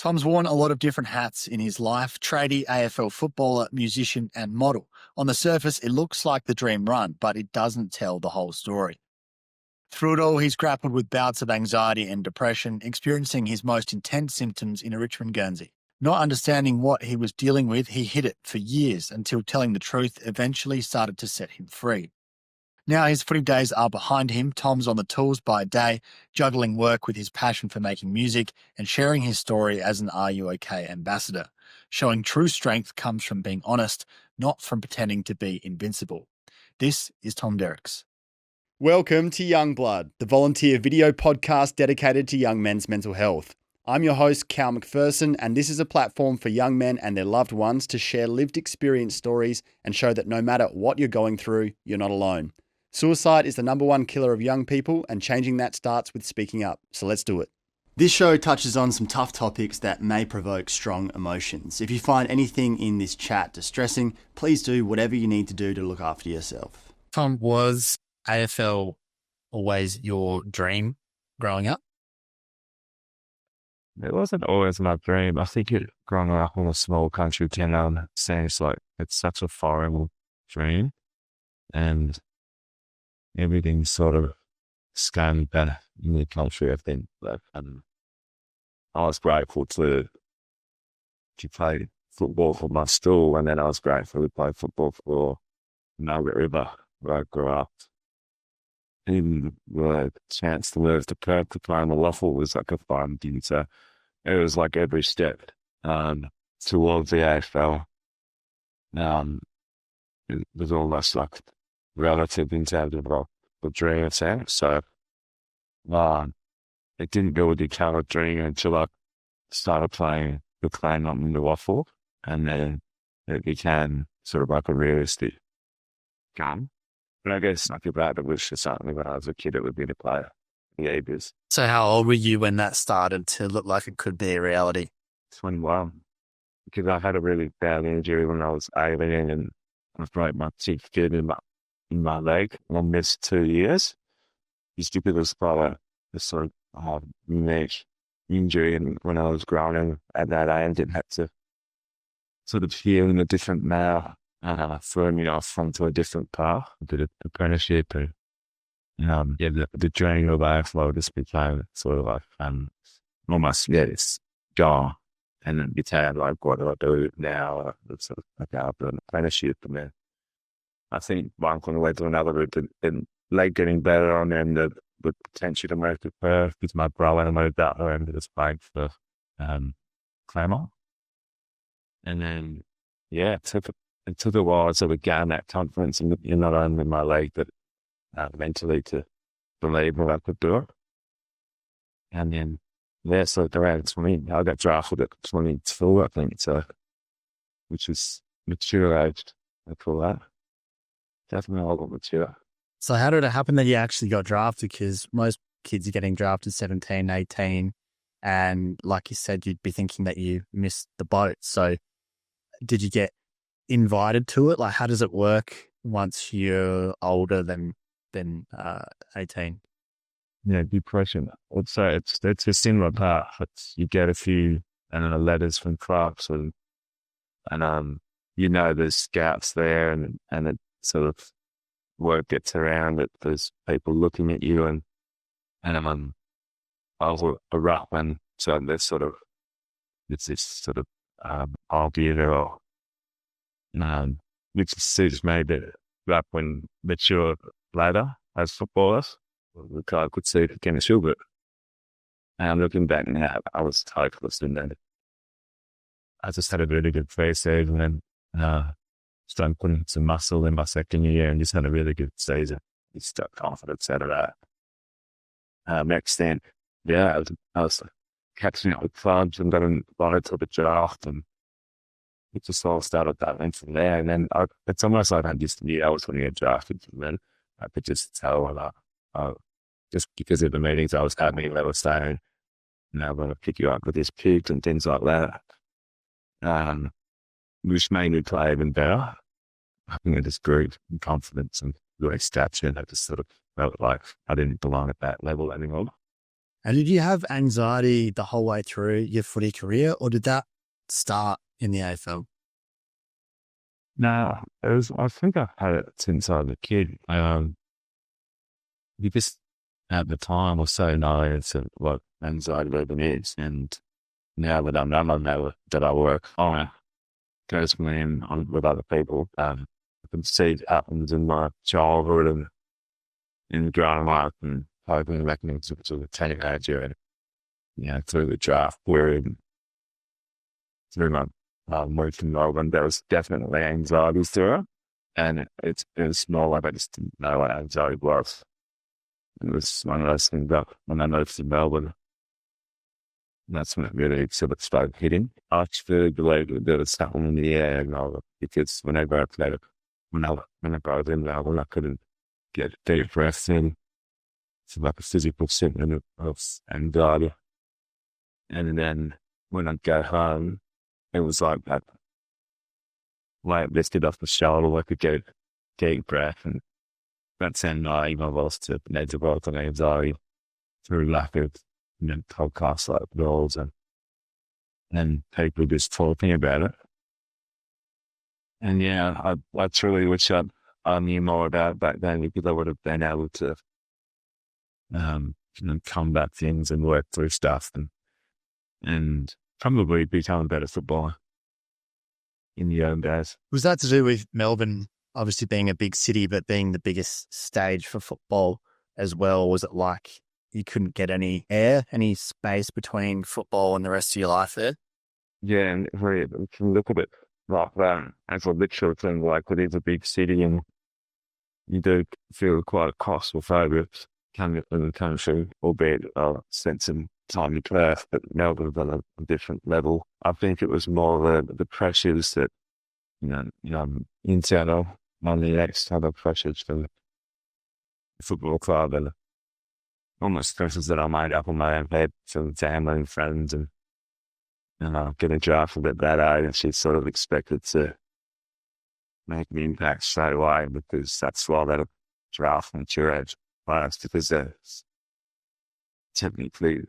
Tom's worn a lot of different hats in his life: tradie, AFL footballer, musician and model. On the surface, it looks like the dream run, but it doesn't tell the whole story. Through it all, he's grappled with bouts of anxiety and depression, experiencing his most intense symptoms in a Richmond, Guernsey. Not understanding what he was dealing with, he hid it for years until telling the truth eventually started to set him free. Now his footy days are behind him. Tom's on the tools by day, juggling work with his passion for making music and sharing his story as an Are You OK ambassador, showing true strength comes from being honest, not from pretending to be invincible. This is Tom Derickx. Welcome to Young Blood, the volunteer video podcast dedicated to young men's mental health. I'm your host, Cal McPherson, and this is a platform for young men and their loved ones to share lived experience stories and show that no matter what you're going through, you're not alone. Suicide is the number one killer of young people, and changing that starts with speaking up. So let's do it. This show touches on some tough topics that may provoke strong emotions. If you find anything in this chat distressing, please do whatever you need to do to look after yourself. Tom, was AFL always your dream growing up? It wasn't always my dream. I think growing up in a small country town seems like it's such a foreign dream, and everything's sort of scanned better in the country, I think. But, I was grateful to play football for my school, and then I was grateful to play football for Margaret River, where I grew up. Even the chance to move to Perth to play on the Waffle was like a fun thing. So it was like every step towards the AFL. It was almost like relative in terms of the dream sense. So it didn't really become a dream until I started playing on the Waffle, and then it became sort of like a realistic game. But I guess like about it was just something when I was a kid, it would be to play the Ages. So how old were you when that started to look like it could be a reality? 21. Because I had a really bad injury when I was 18 and I broke my teeth in my leg. I missed 2 years. Just because of a sort of neck injury, and when I was growing at that age, it had to sort of heal in a different manner. Threw me off onto a different path. I did an apprenticeship, and the dream of AFL just became sort of like almost it's gone, and then became like, what do I do now? Sort of like after an apprenticeship, and then I think one can went to another route, and like getting better on them, the potential to move to Perth because my brother moved out there and was playing for Claremont, and then it took a while to gain that confidence in not only my leg, but mentally to believe that I could do it. And then, so around 20, I got drafted at 22, I think, so, which was mature aged, I call that. Definitely a lot mature. So how did it happen that you actually got drafted? Because most kids are getting drafted 17, 18, and like you said, you'd be thinking that you missed the boat. So did you get invited to it? Like, how does it work once you're older than 18? Yeah, good question. I'd say it's a similar path. You get a few letters from clubs, and there's scouts there, and it sort of word gets around that there's people looking at you, and I was a ruckman, so there's sort of it's this sort of idea or which suits me that when mature later as footballers, I could see it against Gilbert. And looking back now, I was hopeless in that. I just had a really good pre-season and started putting some muscle in my second year and just had a really good season. Just got confidence out of that. Next then, I was catching up with clubs and got invited to the draft, and it just all started that went from there. And then it's almost like I just knew I was going to get drafted. And then I could just tell just because of the meetings I was having, they were saying, I'm going to pick you up with this pick and things like that. Which made me play even better. I think it just grew in confidence and grew stature, and I just sort of felt like I didn't belong at that level anymore. And did you have anxiety the whole way through your footy career, or did that start in the AFL? No, I think I've had it since I was a kid. Because at the time I was so naive to what anxiety really is. And now that I know that I work on it personally and with other people, I can see it happens in my childhood and in growing up and hoping back into sort of teenager and, through the draft period, through my move to Melbourne, there was definitely anxiety to it. And it was more like I just didn't know what anxiety was. It was one of those things that when I moved to Melbourne, that's when it really sort of started hitting. I actually believe that there was something in the air, because whenever I played it, whenever I was in Melbourne, I couldn't get deep breaths in. It's like a physical symptom of anxiety. And then when I'd go home, it was like that weight lifted off the shoulder, like I could get deep breath. And that's how naive I was to develop an anxiety through lack of, podcasts like yours and people just talking about it. And I truly wish I knew more about it back then, because I would have been able to combat things and work through stuff and probably become a better footballer in the early days. Was that to do with Melbourne obviously being a big city, but being the biggest stage for football as well? Was it like you couldn't get any air, any space between football and the rest of your life there? Yeah, and if we can look at it like that, as a literal thing, like it is a big city and you do feel quite claustrophobic coming up in the country, albeit a sense of time to Perth, but Melbourne's on a different level. I think it was more the pressures that, internal on the external pressures from the football club and almost pressures that I made up on my own head from family and friends and getting drafted at that age, and she's sort of expected to make an impact straight away, because that's why they'll draft mature age players, because they're technically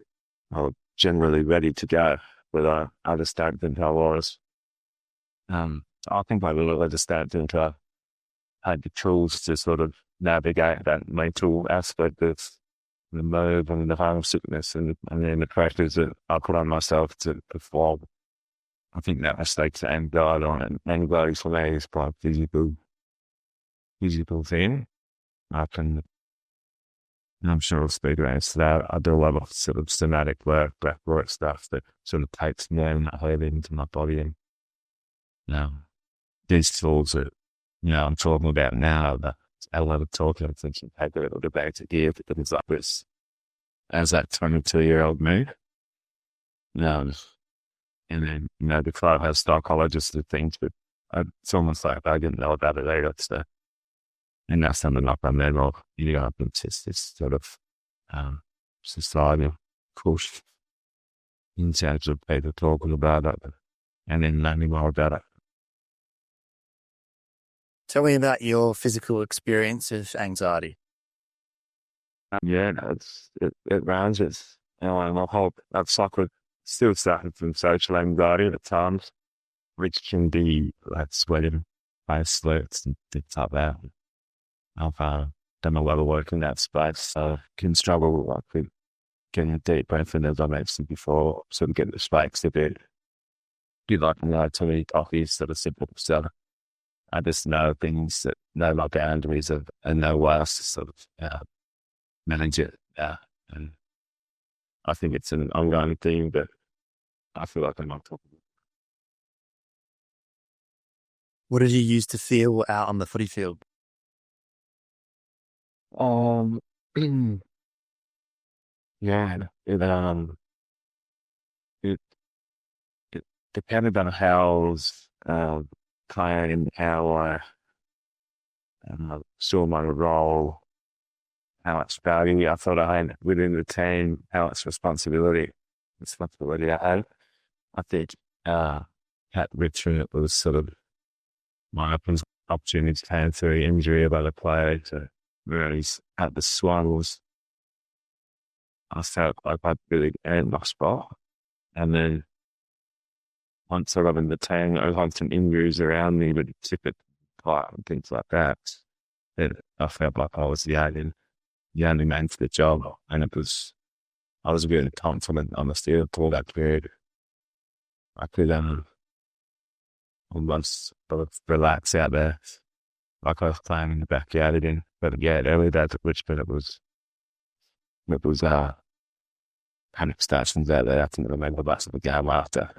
generally ready to go. But I just don't think I was. I think I really just don't think I had the tools to sort of navigate that mental aspect of the move and the homesickness and then the pressures that I put on myself to perform. I think that mistakes anxiety on it. Anxiety for me is quite a physical thing. And I'm sure I'll speak about that. I do a lot of sort of somatic work, breathwork stuff that sort of takes me and my head into my body. And these tools that, I'm talking about now, that a lot of talking, I'm thinking, take a little debate to give, but it was like this, as that 22-year-old me. And then, the club has psychologists and things, but it's almost like I didn't know about it either. So, and that's something like I'm there, it's this sort of society push in terms of people talking about it and then learning more about it. Tell me about your physical experience of anxiety. It ranges. And I hope I've suffered, still suffering from social anxiety at times, which can be like sweating, face sweats and things like that. I've done a lot of work in that space, so can struggle with getting a deep breath in, as I mentioned before, sort of getting the spikes a bit like to eat coffee, sort of simple stuff. I just know things that know my boundaries and know what else to sort of manage it. And I think it's an ongoing thing, but I feel like I'm on top of it. What did you use to feel out on the footy field? It depended on how I was playing, how I saw my role, how much value I thought I had within the team, how much responsibility I had. I think at Richmond it was sort of my opportunity to hand through injury of other players. Whereas at the Swans, I felt like I'd really earned my spot. And then once I got in the team, I had some injuries around me, but ticket part and things like that. I felt like I was the only man for the job. And I was really confident on the field for that period. I could almost sort of relax out there, like I was playing in the backyard again. But yeah, early days at Richmond, it was panic stations out there. I can remember that's the game after.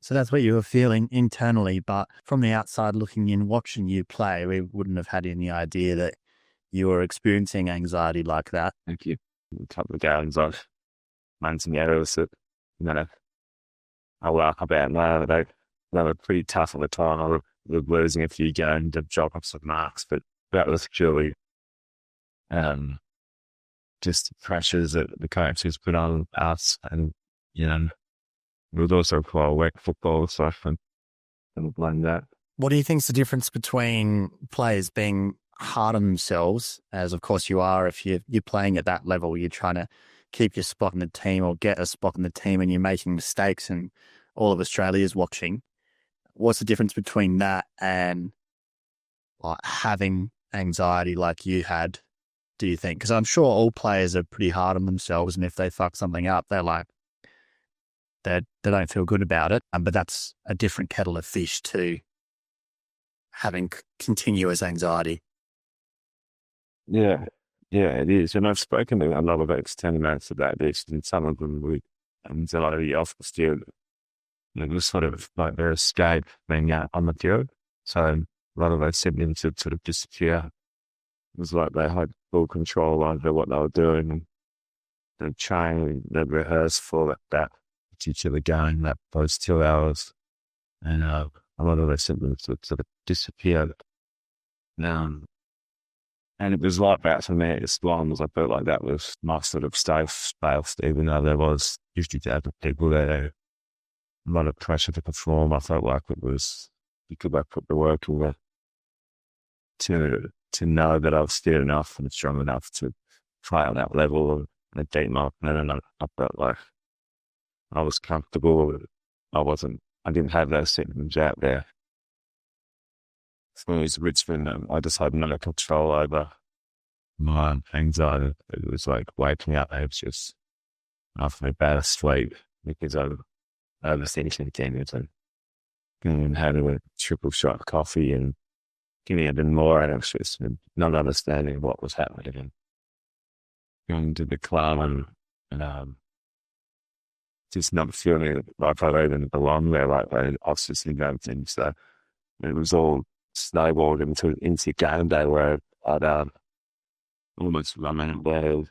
So that's what you were feeling internally, but from the outside looking in, watching you play, we wouldn't have had any idea that you were experiencing anxiety like that. Thank you. A couple of games I've made some errors that, I laugh about now. They were pretty tough at the time. I was losing a few games and dropping some marks, but that was purely just the pressures that the coaches put on us. And, it was also quite wet football, so I don't blame that. What do you think's the difference between players being hard on themselves, as of course you are if you're playing at that level, you're trying to keep your spot in the team or get a spot in the team and you're making mistakes and all of Australia is watching. What's the difference between that and like having anxiety like you had, do you think? Because I'm sure all players are pretty hard on themselves, and if they fuck something up, they're like, they don't feel good about it. But that's a different kettle of fish to having continuous anxiety. Yeah, it is. And I've spoken to a lot of ex-teammates about this, and some of them with anxiety off the field. It was sort of like their escape being out on the field. So a lot of those symptoms would sort of disappear. It was like they had full control over what they were doing, and the training, the rehearse for that particular game, those 2 hours, and a lot of those symptoms would sort of disappear. And it was like that for me as long as I felt like that was my sort of safe space, even though there was 50,000 people there, a lot of pressure to perform. I felt like it was, because I put the work in to know that I was still enough and strong enough to play on that level of a deep market. And I felt like I was comfortable. I didn't have those symptoms out there. When it was Richmond, I just had no control over my anxiety. It was like waking up. I was just after a bad sleep because I was overthinking things and having a triple shot of coffee and getting even more anxious and not understanding what was happening and going to the club and just not feeling like I even belonged there, like I was just thinking things. So it was all snowballed into game day where I'd almost run out of bed.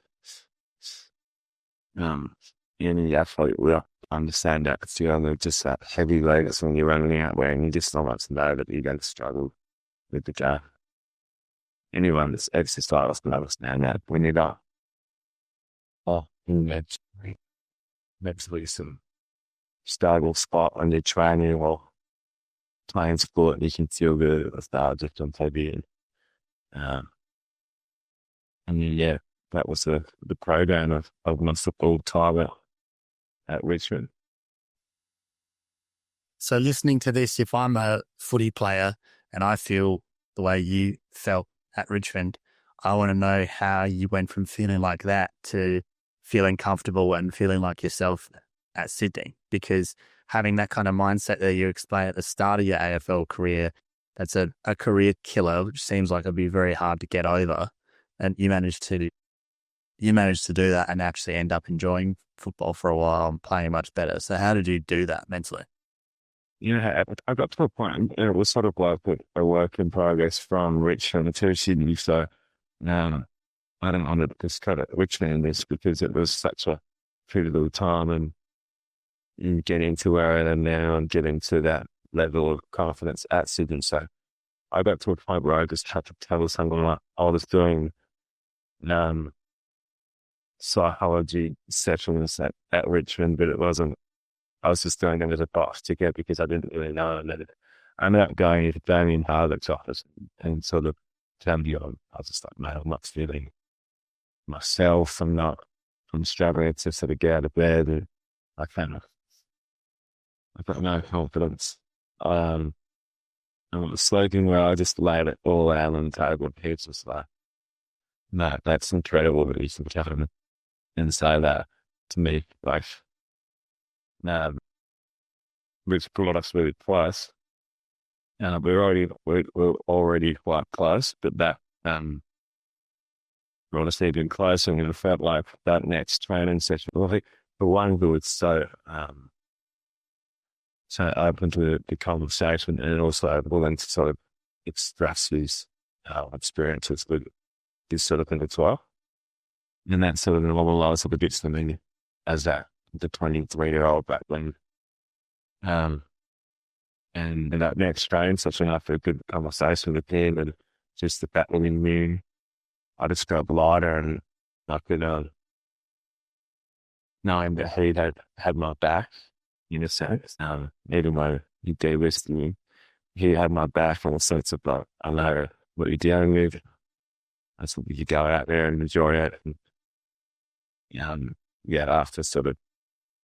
You absolutely understand that. It's just that heavy legs when you're running out there and you just not much to know that you're going to struggle with the game. Anyone that's exercised can understand that when you're not mentally some stable spot on your training or playing sport, you can feel the lethargic on TV. And yeah, that was the program of my football time at Richmond. So listening to this, if I'm a footy player and I feel the way you felt at Richmond, I want to know how you went from feeling like that to feeling comfortable and feeling like yourself at Sydney, because having that kind of mindset that you explained at the start of your AFL career, that's a career killer, which seems like it'd be very hard to get over. And you managed to do that and actually end up enjoying football for a while and playing much better. So how did you do that mentally? Yeah, I got to a point, and it was sort of like a work in progress from Richmond to Sydney. So I don't want to discredit Richmond in this because it was such a pivotal time, and you get into where I am now and get into that level of confidence at Sydney. So I got to a point where I just had to tell someone like I was doing psychology sessions at Richmond, but it wasn't. I was just going into the box ticket because I didn't really know. And then I ended up going into Damien Harlock's office and sort of telling me, I was just like, mate, I'm not feeling myself. I'm I'm struggling to sort of get out of bed, and I I've got no confidence. I'm sleeping where I just laid it all out on the table, and he's just like, no, that's incredible that you can come and say that to me. Like, which brought us really close. We're already quite close, but that brought us even closer, and it felt like that next training session. Well, I think the one who was so open to the conversation, and also willing to sort of express his experiences with this sort of thing as well. And that sort of normalised a bit for me as the 23-year-old back then. And in that next training session, after a good conversation with him and just the fact that he knew, I just felt lighter, and I could knowing that he had my back, in a sense. Even though he de-risked me, he had my back in a sense of like, I know what you're dealing with. I just want you to go out there and enjoy it. And after sort of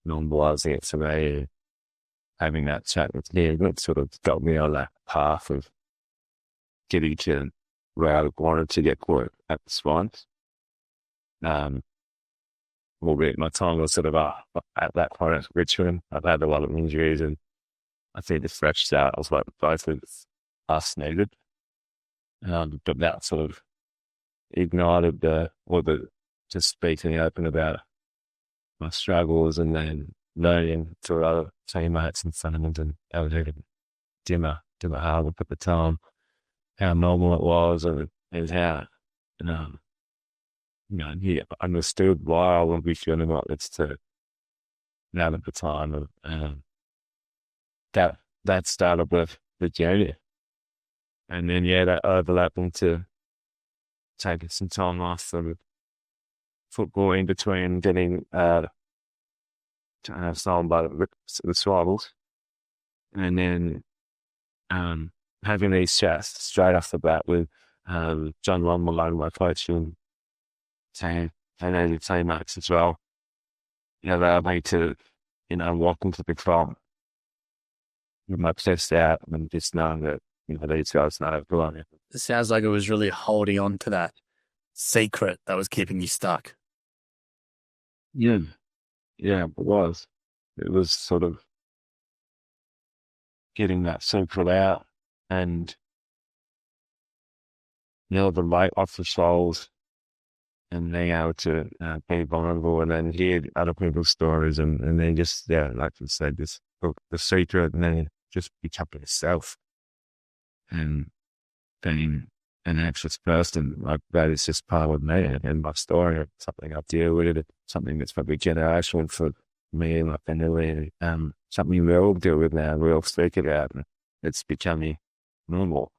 normalising it to me, having that chat with him, it sort of got me on that path of getting to where I wanted to get caught at the spines. Albeit my time was sort of up at that point at Richmond. I've had a lot of injuries, and I think the fresh start was like both of us needed. But that sort of ignited just speaking open about my struggles, and then learning to other teammates and friends, and I was even dimmer hard look at the time, how normal it was, and how, he understood why I would be feeling like this to now at the time of that started with the journey. And then that overlapped into taking some time off from football in between getting signed by the Swabbles, and then having these chats straight off the bat with John Malone, my coach, and then the teammates as well. They allowed me to, walk into the club with my chest out, and just knowing that, these guys know who I am. It sounds like it was really holding on to that secret that was keeping you stuck. Yeah, it was. It was sort of getting that secret out, and the weight off the shoulders, and being able to be vulnerable, and then hear other people's stories, and then just, like you said, just the secret, and then just becoming yourself, and being an anxious person. Like, that is just part of me and my story, something I deal with, something that's probably generational for me and my family, something we all deal with now, we all speak about, and it's becoming normal.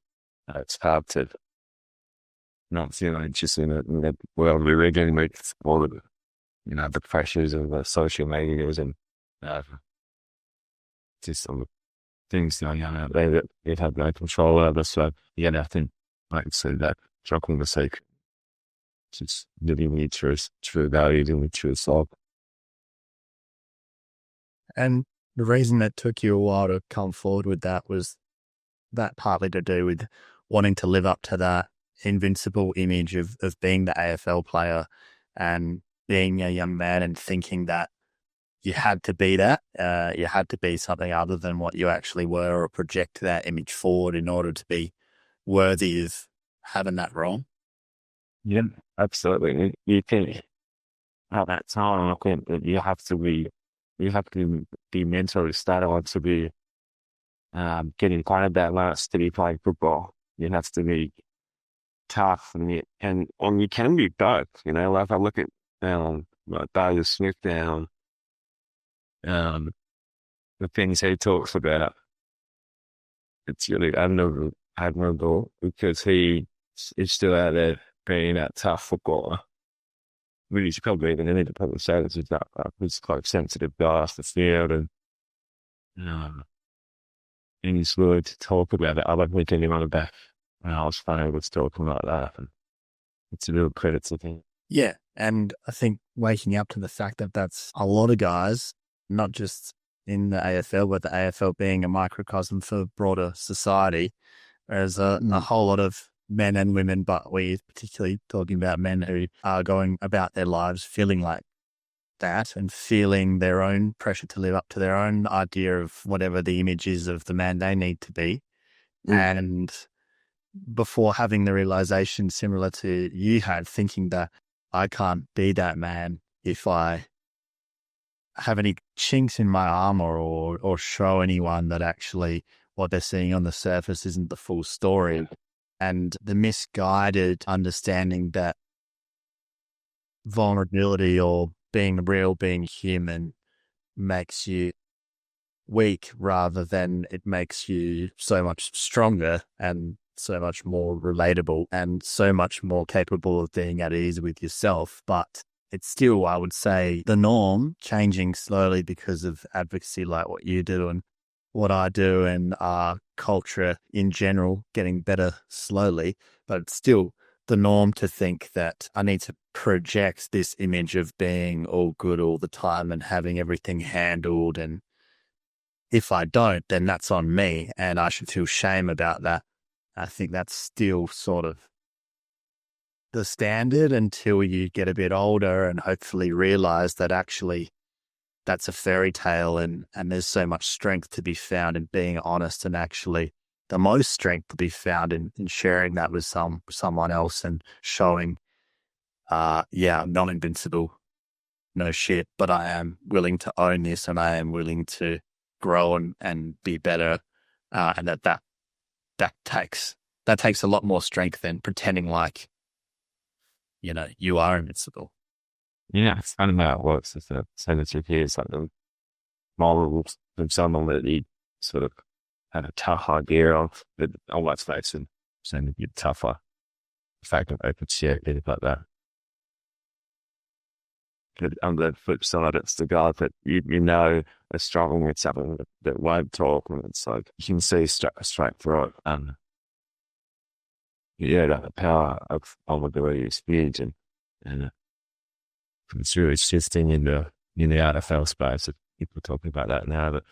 It's hard to not feel anxious in the world we live in with all of the pressures of the social medias and just some things going on out there that you have no control over. So, I think, like I said, that juggling the secret, just living with true values and with true soul. And the reason that took you a while to come forward with that was that partly to do with wanting to live up to that invincible image of being the AFL player and being a young man and thinking that you had to be that, you had to be something other than what you actually were, or project that image forward in order to be worthy of having that wrong. Yeah, absolutely. You think at that time, I think that you have to be mentally stable to be getting kind of that last to be playing football. You have to be tough, and you can be both. Like I look at like Darius Smith down, the things he talks about, it's really admirable because he is still out there being that tough footballer. Really, you should probably even need to probably say this is that he's quite sensitive guy off the field, and he's willing to talk about it. I don't think anyone about when I was funny was talking like that, and it's a real credit to him. Yeah. And I think waking up to the fact that that's a lot of guys, not just in the AFL, but the AFL being a microcosm for broader society. There's a whole lot of men and women, but we're particularly talking about men who are going about their lives feeling like that and feeling their own pressure to live up to their own idea of whatever the image is of the man they need to be. And before having the realization similar to you had, thinking that I can't be that man if I have any chinks in my armor or show anyone that actually what they're seeing on the surface isn't the full story. And the misguided understanding that vulnerability or being real, being human makes you weak rather than it makes you so much stronger and so much more relatable and so much more capable of being at ease with yourself. But it's still, I would say, the norm, changing slowly because of advocacy like what you do and what I do, and our culture in general getting better slowly. But it's still the norm to think that I need to project this image of being all good all the time and having everything handled. And if I don't, then that's on me and I should feel shame about that. I think that's still sort of the standard until you get a bit older and hopefully realize that actually that's a fairy tale and there's so much strength to be found in being honest, and actually the most strength to be found in sharing that with someone else and showing, yeah, I'm not invincible, no shit, but I am willing to own this and I am willing to grow and be better, and that takes a lot more strength than pretending like, you know, you are invincible. Yeah, it's kind of how it works. It's a sensitive here. It's like the models of someone that he sort of had a tough idea of, but almost makes him saying to be tougher. The fact that they could share things like that. But on the flip side, it's the guy that you know are struggling with something that won't talk, and it's like you can see straight through it. And yeah, the power of vulnerability is huge, and it's really shifting in the AFL space. People are talking about that now, but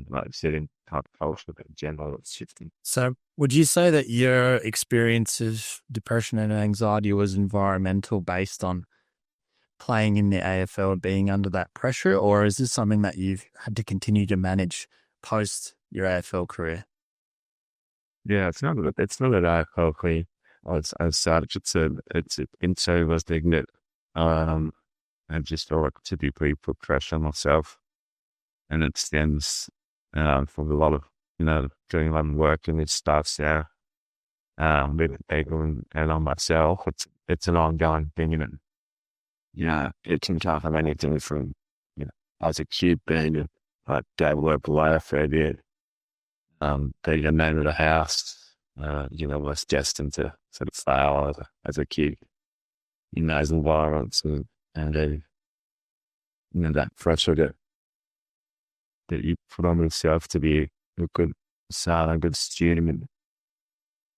like I said, in type culture, but in general, it's shifting. So would you say that your experience of depression and anxiety was environmental based on playing in the AFL and being under that pressure, or is this something that you've had to continue to manage post your AFL career? Yeah, it's not an AFL career. As such, it's an internal thing that I just feel like typically put pressure on myself, and it stems from a lot of doing a lot of work and this stuff. So with people and on myself, it's an ongoing thing, and it can come from anything from as a kid being like dad worked away for a bit, being a man of the house, was destined to sort of fail as a kid in those environments, and that pressure that you put on yourself to be a good son, a good student, and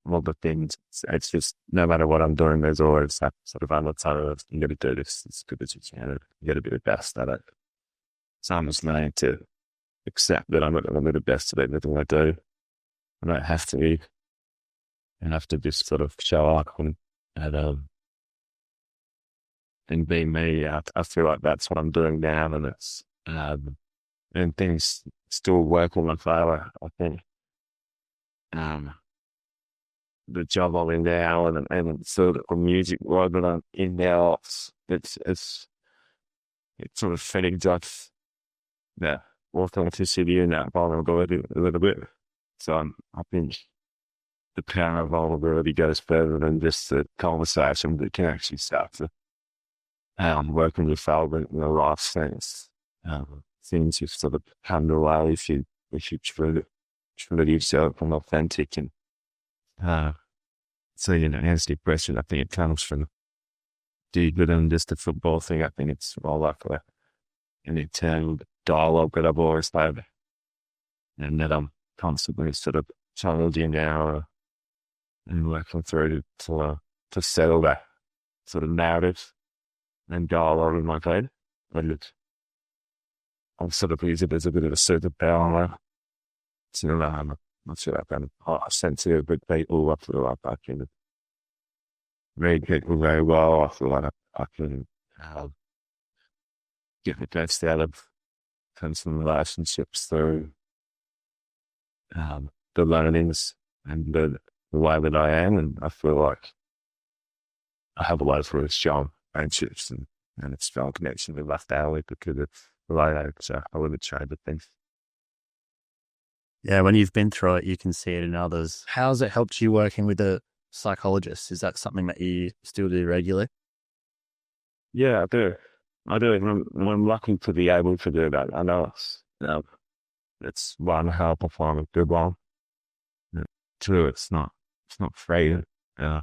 all the things. It's just no matter what I'm doing, there's always that sort of undertone of you got to do this as good as you can. You got to be the best at it. So I'm just learning to accept that I'm not going to be the best at everything I do. I don't have to be. I have to just sort of show up and be me. I feel like that's what I'm doing now, and it's and things still work on my favor. I think the job I'm in now and sort of the music world that I'm in now, it sort of feeds off that authenticity and that vulnerability a little bit. So I think the power of vulnerability goes further than just the conversation, but it can actually start to work on your favor in the right sense. Things you sort of handle well if you true to yourself and authentic. And so as depression, I think it comes from deeper than just a football thing. I think it's more like an internal dialogue that I've always had, and that I'm constantly sort of challenging now and working through to settle that. sort of narrative and dialogue in my head. But I'll sort of use it as a bit of a superpower. So, not sure I've got a sensitive, but people, I feel like I can read people very well. I feel like I can get the best out of personal relationships through the learnings and the way that I am. And I feel like I have a lot of really strong friendships and a strong connection with my family because of the way I wouldn't trade the things. Yeah, when you've been through it, you can see it in others. How's it helped you working with a psychologist? Is that something that you still do regularly? Yeah, I do. I'm lucky to be able to do that. I know it's one, help I find a good one. Two, it's not free. So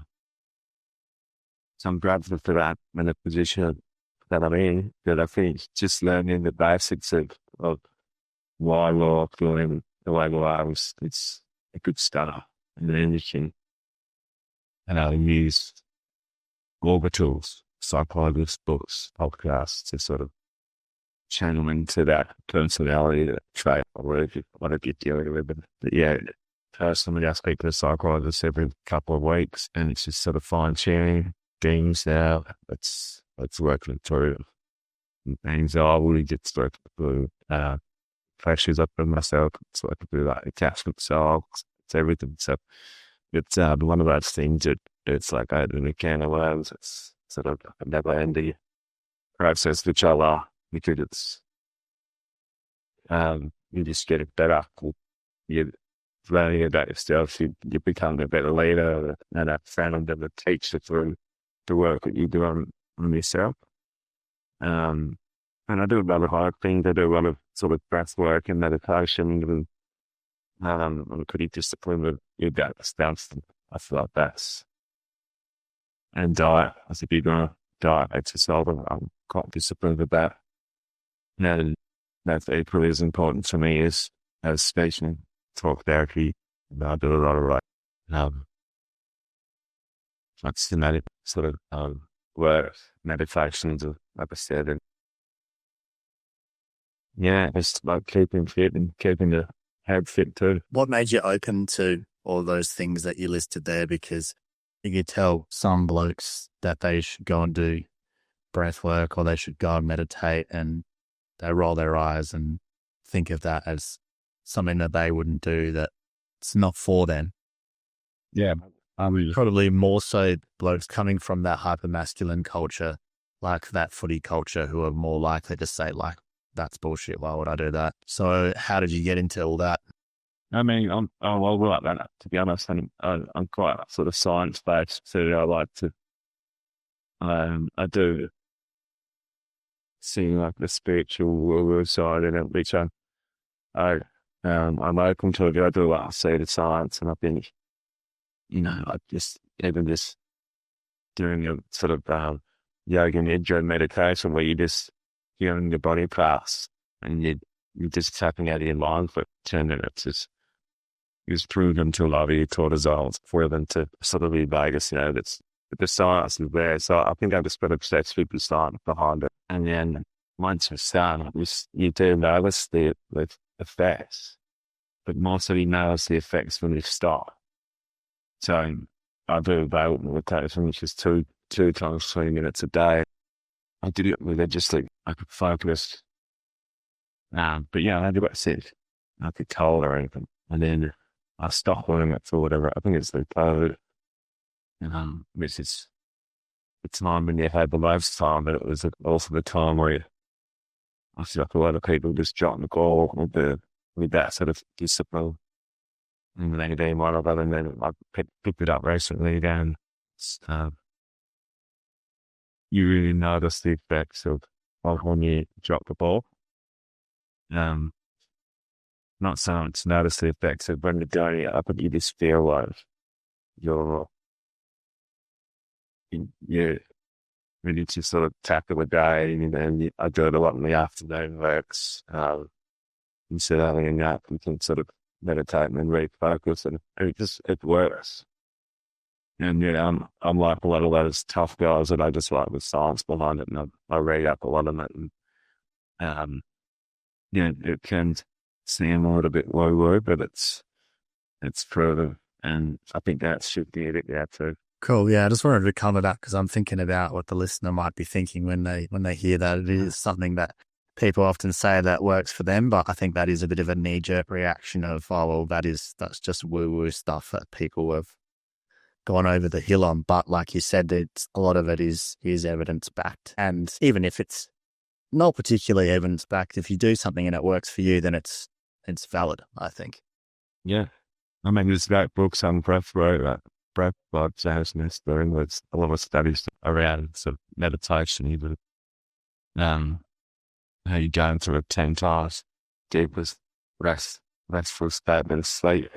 I'm grateful for that in the position that I'm in. That I think just learning the basics of why we're feeling the way we are, it's a good start. And then you can use all the tools, psychologists, books, podcasts to sort of channel into that personality, that trait, or whatever you're dealing with. But yeah, personally, I speak to a psychologist every couple of weeks, and it's just sort of fine-tuning things now. It's working through anxiety, just working through pressures up in myself. It's working through like attachment styles. It's everything. So it's one of those things that it's like I open a can of worms. It's sort of a never-ending process, which I love because it's you just get it better. You're learning about yourself. You become a better leader and a friend and a teacher through the work that you do on yourself. And I do a lot of hard things. I do a lot of sort of breath work and meditation and I'm pretty disciplined with your gut stuff. I feel like that's and diet. I was a big diet exercise. I'm quite disciplined with that. And that's equally as important to me as speaking, talk therapy. I do a lot of like systematic sort of work, meditations, like I said, and yeah, it's like keeping fit and keeping the head fit too. What made you open to all those things that you listed there? Because you could tell some blokes that they should go and do breath work or they should go and meditate and they roll their eyes and think of that as something that they wouldn't do, that it's not for them. Yeah. I mean, probably more so blokes coming from that hyper-masculine culture, like that footy culture, who are more likely to say like, that's bullshit, why would I do that? So how did you get into all that? I mean, I'm like that, to be honest, and I'm quite sort of science-based, so I like to, I do see like the spiritual side in it, which I'm open to it. I do like to see the science, and I've been, I just doing a sort of yoga nidra meditation where you just feeling your body pass and you're just tapping out of your mind for 10 minutes. It's proven to a lot of your cortisol for them to sort of be Vegas, that's the science is there. So I think I just got obsessed with the science behind it. And then once you start, you do notice the effects, but more so you notice the effects when you stop. So I do Vegas meditation, which is two times 20 minutes a day. I did it religiously. I could focus. But yeah, I did what I said. I could cold or anything. And then I stopped doing it for whatever. I think it's the COVID, which is the time when you had the most time, but it was also the time where I feel like a lot of people just dropped the goal with that sort of discipline. And then they might have, and then I picked it up recently again. You really notice the effects of when you drop the ball. Not so much notice the effects of when you're going up, but you just feel like you're ready to sort of tackle the day. And I do it a lot in the afternoon works. Instead of having a nap, you can sort of meditate and then refocus, and it works. And I'm like a lot of those tough guys that I just like the science behind it, and I read up a lot of it, and it can seem a little bit woo woo, but it's further, and I think that should be it there too. Cool. Yeah, I just wanted to cover that because I'm thinking about what the listener might be thinking when they hear that. It is something that people often say that works for them, but I think that is a bit of a knee-jerk reaction of, oh, well, that's just woo-woo stuff that people have gone over the hill on. But like you said, a lot of it is evidence-backed. And even if it's not particularly evidence-backed, if you do something and it works for you, then it's valid, I think. Yeah. I mean, there's great books on breath work, breath work, there's a lot of studies around sort of meditation, even how you go into a 10 times deepest restful state of sleep.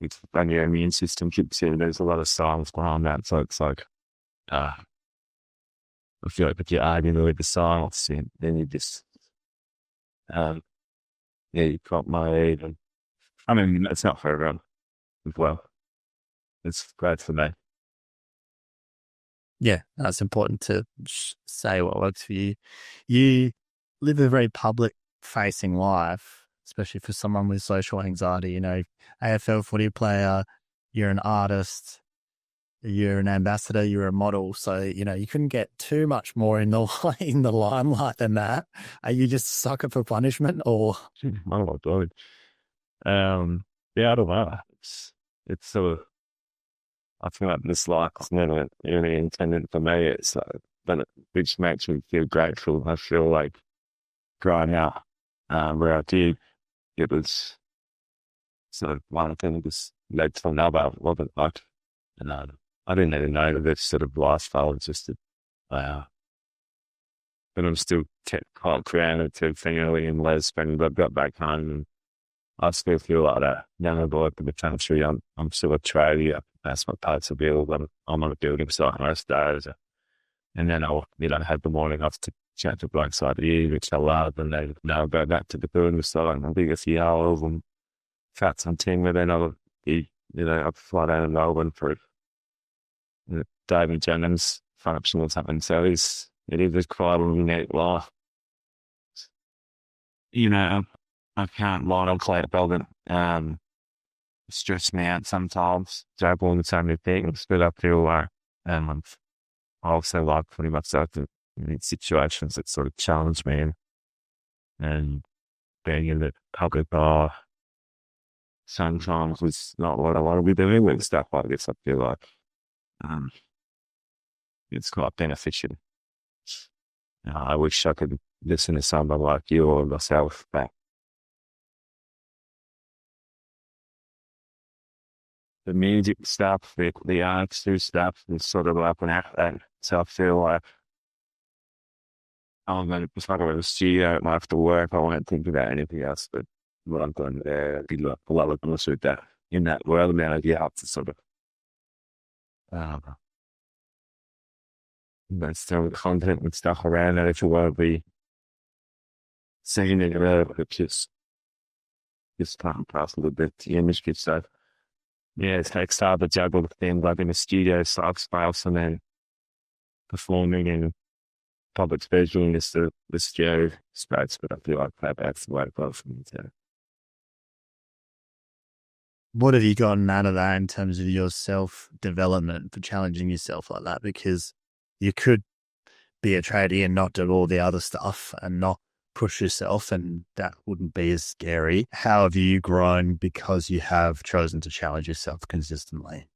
It's when your immune system kicks in, there's a lot of science behind that. So it's like, I feel like if you're arguing with the science, then you just, you got my aid. And I mean, it's not for everyone as well. It's great for me. Yeah, that's important to say what works for you. You live a very public-facing life, especially for someone with social anxiety. You know, AFL footy player, you're an artist, you're an ambassador, you're a model. So, you know, you couldn't get too much more in the in the limelight than that. Are you just a sucker for punishment, or? Oh my God. Yeah, I don't know. It's sort of, I feel like this life is never really intended for me. It's which makes me feel grateful. I feel like growing up where I did, it was sort of one thing just led to another. It wasn't like, and I didn't even know that this sort of lifestyle existed. But I'm still quite creative, thingy and lesbian, but I got back home and I still feel like a younger boy from the country. I'm still a tradie. That's my parts of build. I'm on a building site most days. And then I'll, have the morning off to chat to blokes like you, which I love. And then I'll go back to the building site and I'll do a few hours and fat some team. And then I'll fly down to Melbourne for David Jennings function or something. So it is quite a unique life. I can't lie on Clay Belden. Stress me out sometimes, juggling so many things, but I feel like I also like putting myself in situations that sort of challenge me and being in the public eye sometimes was not what I want to be doing with stuff like this. I feel like it's quite beneficial. I wish I could listen to someone like you or myself back. The music stuff, the arts stuff is sort of up and out that. So I feel like if I go to the studio after work, I won't think about anything else but what I'm doing there. I'd be like a lot of honest with that in that world now. I'd have to sort of but still content and stuff around it if you want to be seen in it, just part and parcel of the industry. So yeah, it's like start to juggle things like in the studio side space and then performing in public speaking is the studio space, but I feel like that's the way to go for me too. What have you gotten out of that in terms of your self-development for challenging yourself like that? Because you could be a tradie and not do all the other stuff and not push yourself, and that wouldn't be as scary. How have you grown because you have chosen to challenge yourself consistently?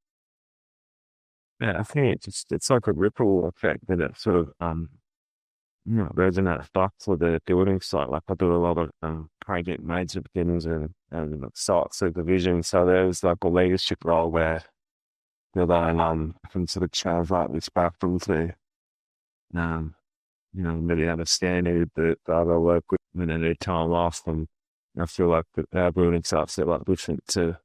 Yeah, I think it's like a ripple effect that it sort of resonates back to the building site. Like I do a lot of project major things and site supervision. So there's like a leadership role where I can sort of translate this back into really understanding the other work with and any time off. And I feel like our building site's a lot different to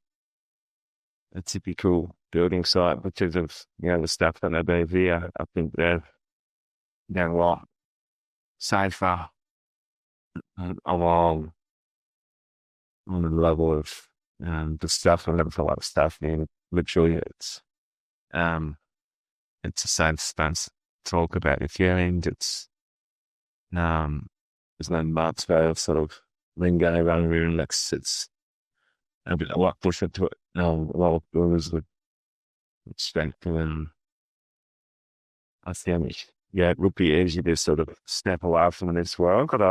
a typical building site because of, the stuff that they do here. I think they're a lot safer along on the level of the stuff. I never feel like stuff in literally It's a safe space to talk about your feelings. There's no much of sort of lingo around here. It's a bit a lot pushed to it. A lot of brothers would strengthen, and I think, yeah, it would be easy to sort of step away from this world. But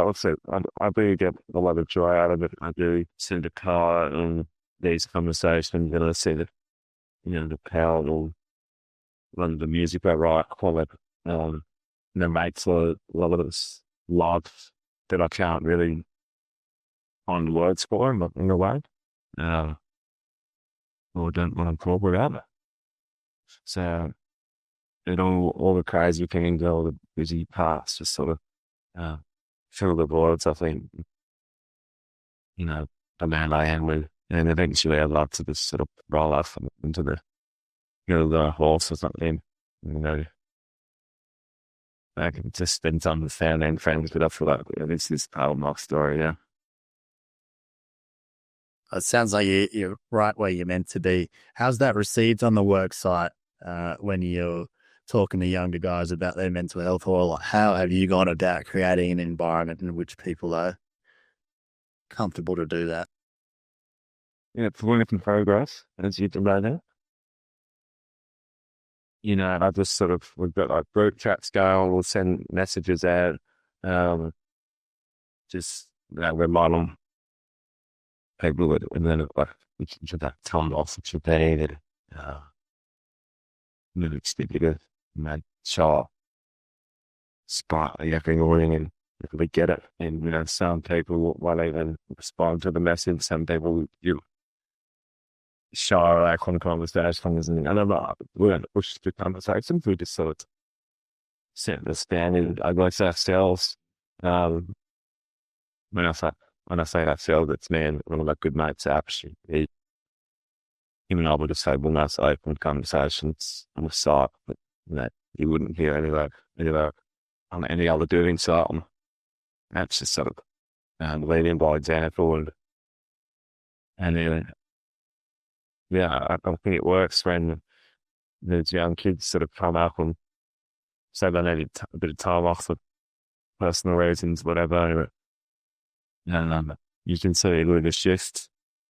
I do get a lot of joy out of it. I do see the power in these conversations, and I see the power of a lot of the music I write, makes a lot of this love that I can't really find words for in a way, or don't want to talk about. So, all the crazy things, all the busy parts, just sort of fill the voids. I think, the man I am with, and eventually I'd like to just sort of roll off into the horse or something, I can just spend time with family and friends, but I feel like this is part of my story, yeah. It sounds like you're right where you're meant to be. How's that received on the work site when you're talking to younger guys about their mental health, or like, how have you gone about creating an environment in which people are comfortable to do that? Yeah, it's a work in progress, as you know now. I just we've got like group chats going, we'll send messages out, just remind them people that, and then like, should that Tom off, it should be that, it's difficult, show spot a yapping morning and we get it. And, some people won't even respond to the message. Some people, shy like on conversations, and I'm not, we don't push through conversations, we just sort of set the standard, I guess, ourselves. When I say ourselves, it's me and one of my good mates, actually. Him and I would just have nice open conversations on the site, but that you wouldn't hear anywhere on any other doing site. That's just sort of leading by example, and then, I think it works when these young kids sort of come up and say they need a bit of time off for personal reasons, whatever. And you can see a little shift.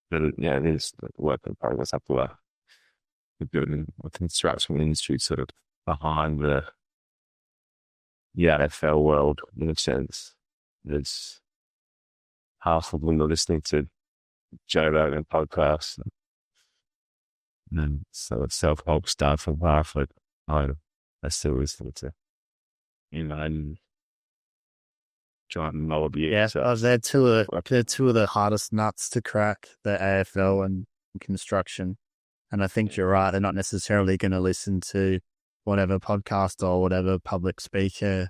But it is the work in progress up to the building or construction industry sort of behind the AFL world, in a sense. There's half of them are listening to Joe Rogan podcasts. And then self-help stuff from Harford. I still listen to, and try and know you. Yeah, they're two of the hardest nuts to crack, the AFL and construction. And I think you're right. They're not necessarily going to listen to whatever podcast or whatever public speaker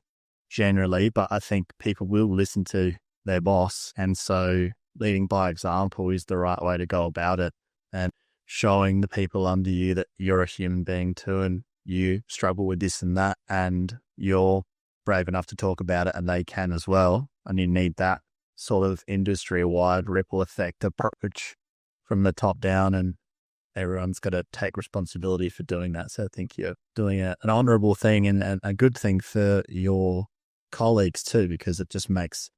generally, but I think people will listen to their boss. And so leading by example is the right way to go about it, and showing the people under you that you're a human being too, and you struggle with this and that, and you're brave enough to talk about it and they can as well. And you need that sort of industry-wide ripple effect approach from the top down, and everyone's got to take responsibility for doing that. So I think you're doing an honourable thing and a good thing for your colleagues too, because it just makes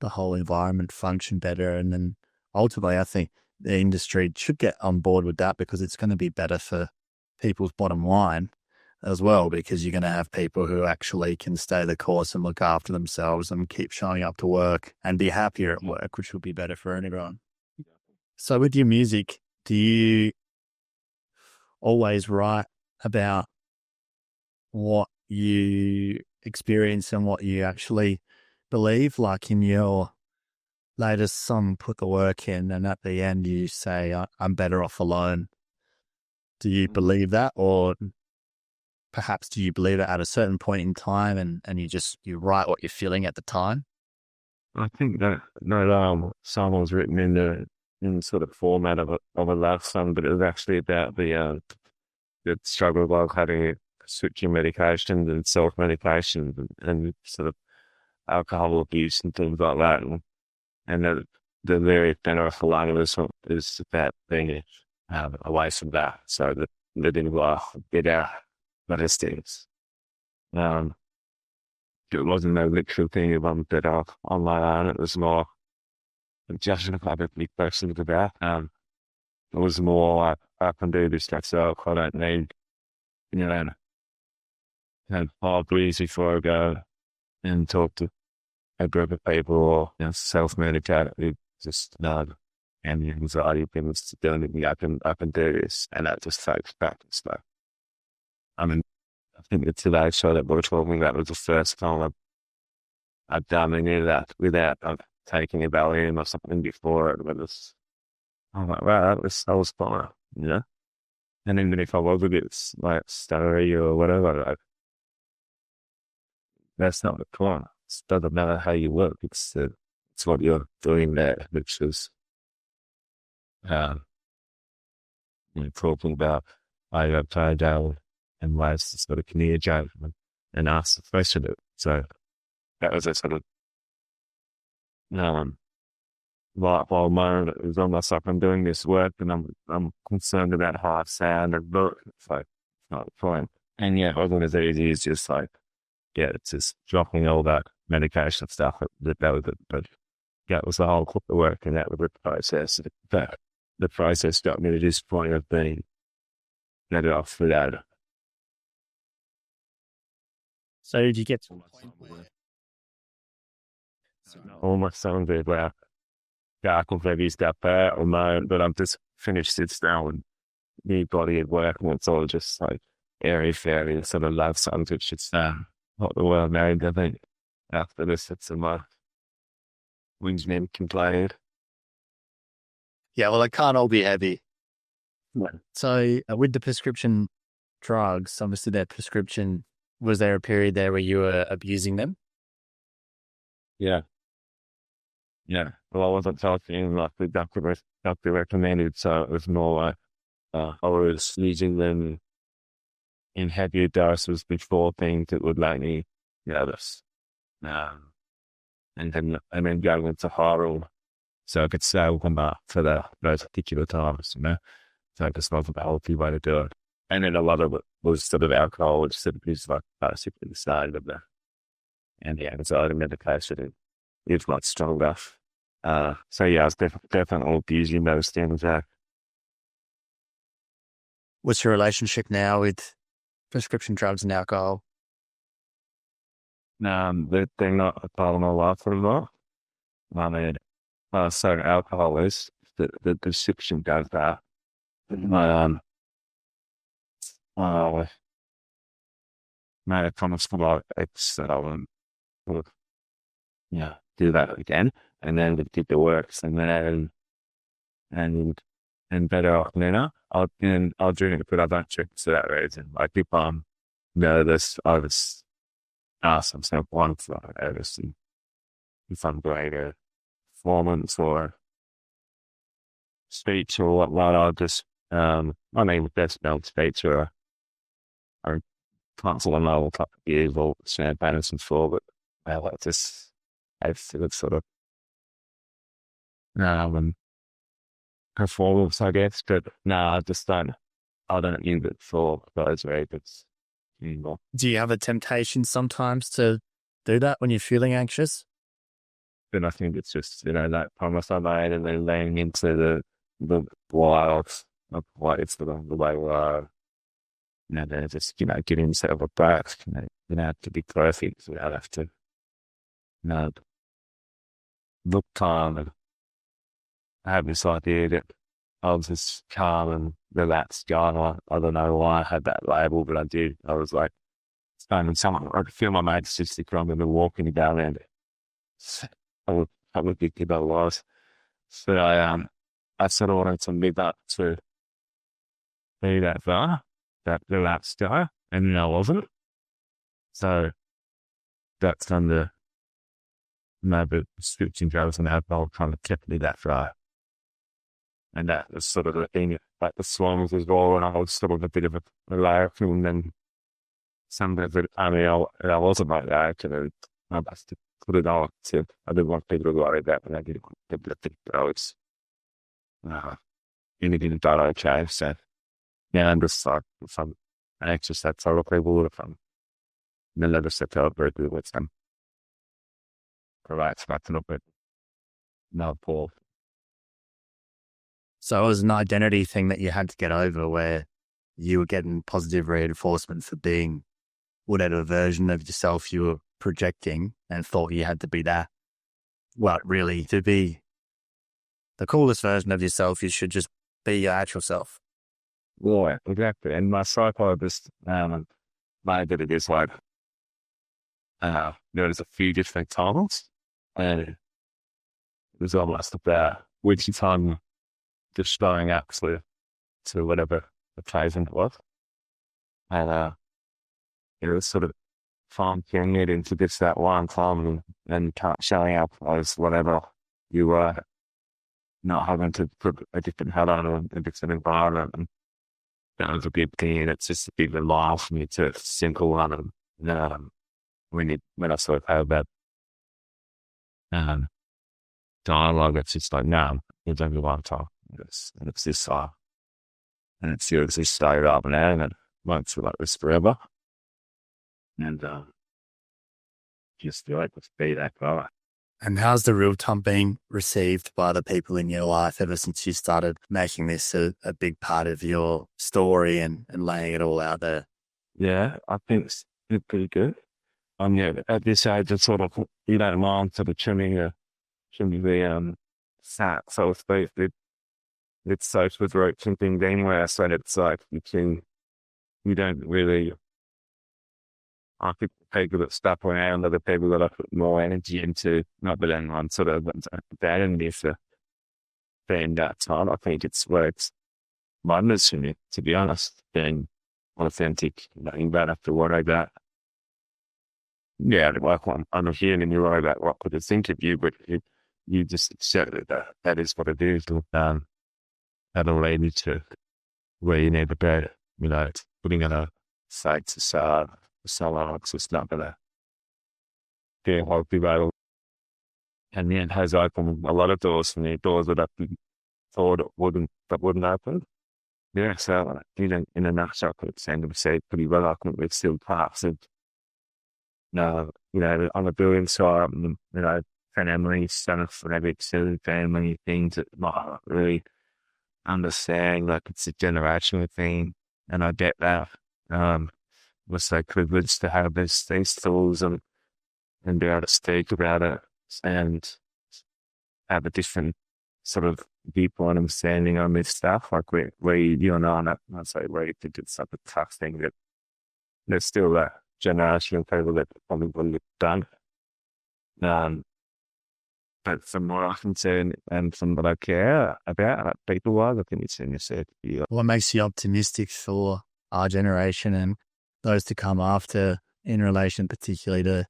the whole environment function better. And then ultimately, I think the industry should get on board with that, because it's going to be better for people's bottom line as well, because you're going to have people who actually can stay the course and look after themselves and keep showing up to work and be happier at work, which will be better for everyone. So with your music, do you always write about what you experience and what you actually believe? Like in your latest song, Put the Work In, and at the end you say, I'm better off alone. Do you believe that, or perhaps do you believe it at a certain point in time and you write what you're feeling at the time? I think that song was written in the sort of format of a love song, but it was actually about the struggle of having switching medications and self-medication and sort of alcohol abuse and things like that. And the very better off alone is about being away from that. So that living life without statistics. It wasn't a literal thing if I'm better on my own. It was more just if I have a big person about. It was more like, I can do this myself. I don't need, have 5 years before I go and talk to a group of people or self-medicate. It just and the anxiety things to doing it. I can do this, and that just takes practice. But I mean, I think the Today show that we're talking about was the first time I've done any of that without taking a Valium or something before it. I'm like, wow, that was fun, And even if I was a bit like stuttery or whatever, like, that's not the point. It doesn't matter how you work. It's what you're doing there, which is talking about how you play down and ways to sort of communicate and ask the question. So that was a sort of light bulb moment. It was almost like I'm doing this work and I'm concerned about how I sound and look. It's like, it's not the point. And yeah, it wasn't as easy as just like, it's just dropping all that medication stuff. That was it. But yeah, it was the whole work and that was the process. But the process got me to this point of being better off without it. So did you get to a point where almost something about gargle heavy stuff there or no, but I'm just finished this now and new body at work and it's all just like airy fairy sort of love songs, which is what the world made, I think. After this, it's my wings never complained. Yeah, well, they can't all be heavy. So with the prescription drugs, obviously that prescription, was there a period there where you were abusing them? Yeah. Well, I wasn't talking like the doctor recommended, so it was more like I was using them in heavier doses before things that would make me nervous. And then going into horror, so I could save them up for those particular times, So it just wasn't a healthy way to do it. And then a lot of it was sort of alcohol, which sort of is like basically the side of and the anxiety medication is not strong enough. So yeah, I was definitely abusing those things. What's your relationship now with prescription drugs and alcohol? They're not a part of my life anymore. I mean, so alcohol is the prescription does that. I made a promise to my ex that I would, do that again, and then we did the works, and then and better off now. I'll drink it, but I don't drink for that reason. Like if I'm nervous, I just ask myself once, like nervous, and if I'm doing a performance or speech or whatnot, I'll just I mean the best known speech or cancel a novel cup of beers or champagne and some floor, but well, it's just it's sort of performance, I guess. But no, I don't use it for those reasons anymore. Do you have a temptation sometimes to do that when you're feeling anxious? But I think it's just, that promise I made and then laying into the wilds of ways that I'm the way where they're just, getting yourself a break. You don't have to be perfect. You don't have to, look calm. And I have this idea that I was just calm and relaxed guy. I don't know why I had that label, but I did. I was like, standing somewhere. I could feel my mates just around and walking down and I would be kid I was. So I sort of wanted to live up to be that far, that relaxed guy, and I wasn't. So that's under maybe switching drugs and alcohol kind of kept me that far. And that was sort of the thing, like the swans as well, and I was sort of a bit of a liar and then some of it, I wasn't like that, and I must put it on to, I didn't want people to worry about me, I didn't want people to think that I was anything but okay, so yeah, I'm just like, if I'm anxious, that's how people, if I'm in another set up very good with them. Provides nothing up it. No, Paul. So it was an identity thing that you had to get over where you were getting positive reinforcement for being whatever version of yourself you were projecting and thought you had to be that. Well, really, to be the coolest version of yourself, you should just be your actual self. Yeah, exactly. And my psychologist, made it is like, there's a few different times, and it was almost about which time just showing up to whatever occasion it was. And it was sort of fine-tuning it into just that one time and showing up as whatever you were, not having to put a different hat on or a different environment. And that was a big thing, and it's just a big reminder for me to a simple one. And when I sort of have that dialogue, it's just like, no, there's only one time. And it's this side. And it's seriously started up and down, and it won't feel like this forever. And just feel like let's be that guy. And how's the real Tom being received by the people in your life ever since you started making this a big part of your story and laying it all out there? Yeah, I think it's pretty good. Yeah, at this age, it's sort of, you don't mind sort of trimming the fat, so to speak. It's soaked with roots and things anyway, so it's like you don't really, I think people that stuff around are the people that I put more energy into, not that anyone sort of bad in me for being that time. I think it's works wonders for me, to be honest, being authentic, nothing bad after what I got. Yeah, like I'm here and you worry about what could think of you, but you just accept that is what it is. That'll lead you to where you need to be. You know, it's putting in a fake facade, it's just not going to be a whole big battle. And then it has opened a lot of doors for me, doors that I thought wouldn't open. Yeah, so in a nutshell, I could send them say pretty well. I think we're still parts of, on the building side, family stuff, whatever, family things that might really understand, like it's a generational thing, and I get that. We're so privileged to have these tools and be able to speak about it and have a different sort of viewpoint and understanding on this stuff. Like where you and I say where you think it's such a tough thing that there's still that generation of people that probably wouldn't have done. But from what I can see and from what I care about, like people-wise, I think it's in your set. What makes you optimistic for our generation and those to come after in relation particularly to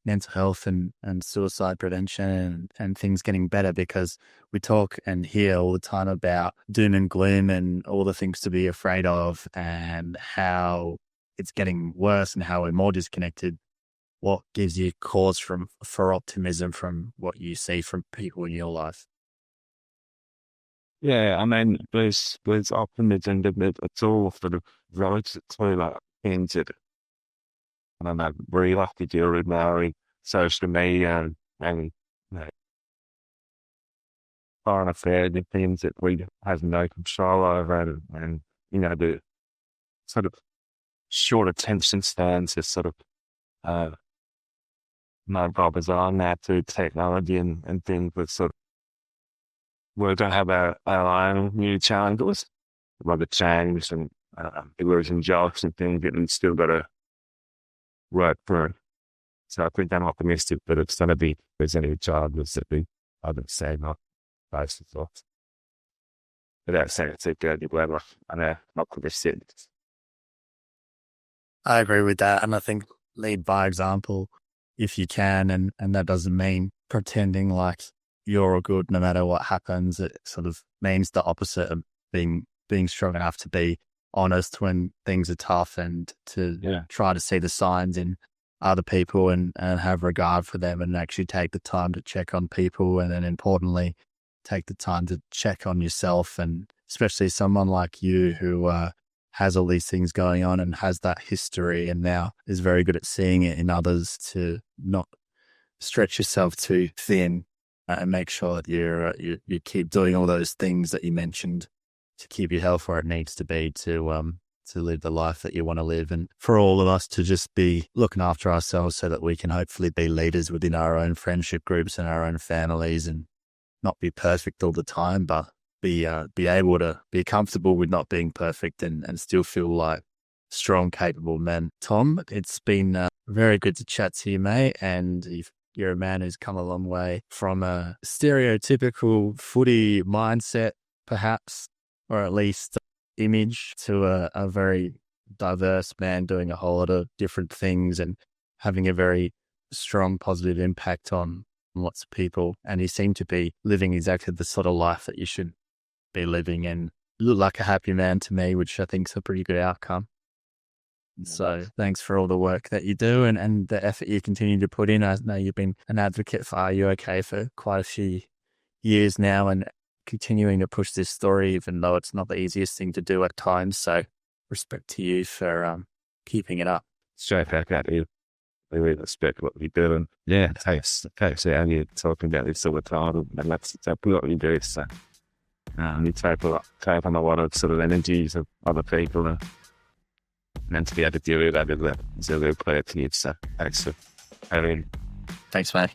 mental health and suicide prevention and things getting better? Because we talk and hear all the time about doom and gloom and all the things to be afraid of and how it's getting worse and how we're more disconnected. What gives you cause for optimism from what you see from people in your life? Yeah, I mean, there's optimism, but it's all sort of relative to like things that I don't know, we have to deal with now, social media and foreign affairs and things that we have no control over, and the sort of short attention spans is sort of no bothers on that through technology and things, but sort of we're going to have our own new challenges, like the change and losing jobs and things that we've still got to work through. So I think I'm optimistic, but it's going to be, there's any challenges that I would say not based on thoughts. But that's saying it's a good level, and I'm optimistic. I agree with that. And I think lead by example if you can. And that doesn't mean pretending like you're all good no matter what happens. It sort of means the opposite of being strong enough to be honest when things are tough and to try to see the signs in other people and have regard for them and actually take the time to check on people. And then importantly, take the time to check on yourself, and especially someone like you who has all these things going on and has that history, and now is very good at seeing it in others to not stretch yourself too thin, and make sure that you keep doing all those things that you mentioned to keep your health where it needs to be to live the life that you want to live. And for all of us to just be looking after ourselves so that we can hopefully be leaders within our own friendship groups and our own families, and not be perfect all the time, but be able to be comfortable with not being perfect and still feel like strong, capable men. Tom, it's been very good to chat to you, mate. And you're a man who's come a long way from a stereotypical footy mindset, perhaps, or at least image, to a very diverse man doing a whole lot of different things and having a very strong, positive impact on lots of people. And you seem to be living exactly the sort of life that you should be living, and look like a happy man to me, which I think is a pretty good outcome. So thanks for all the work that you do and the effort you continue to put in. I know you've been an advocate for Are You OK for quite a few years now, and continuing to push this story, even though it's not the easiest thing to do at times. So respect to you for keeping it up. Straight back at you. We really respect what we do. And yeah, thanks out here talking about this all the time. And that's exactly what we do. So we take on a lot of sort of energies of other people and then to be able to deal with that is a real pleasure to you. So thanks for having me. Thanks, mate.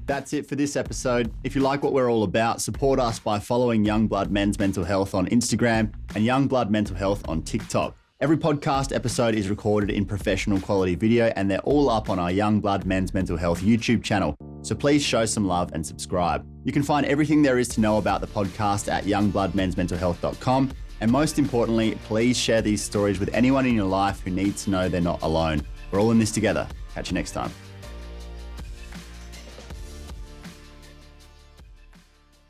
That's it for this episode. If you like what we're all about, support us by following Youngblood Men's Mental Health on Instagram and Youngblood Mental Health on TikTok. Every podcast episode is recorded in professional quality video, and they're all up on our Youngblood Men's Mental Health YouTube channel. So please show some love and subscribe. You can find everything there is to know about the podcast at youngbloodmensmentalhealth.com. And most importantly, please share these stories with anyone in your life who needs to know they're not alone. We're all in this together. Catch you next time.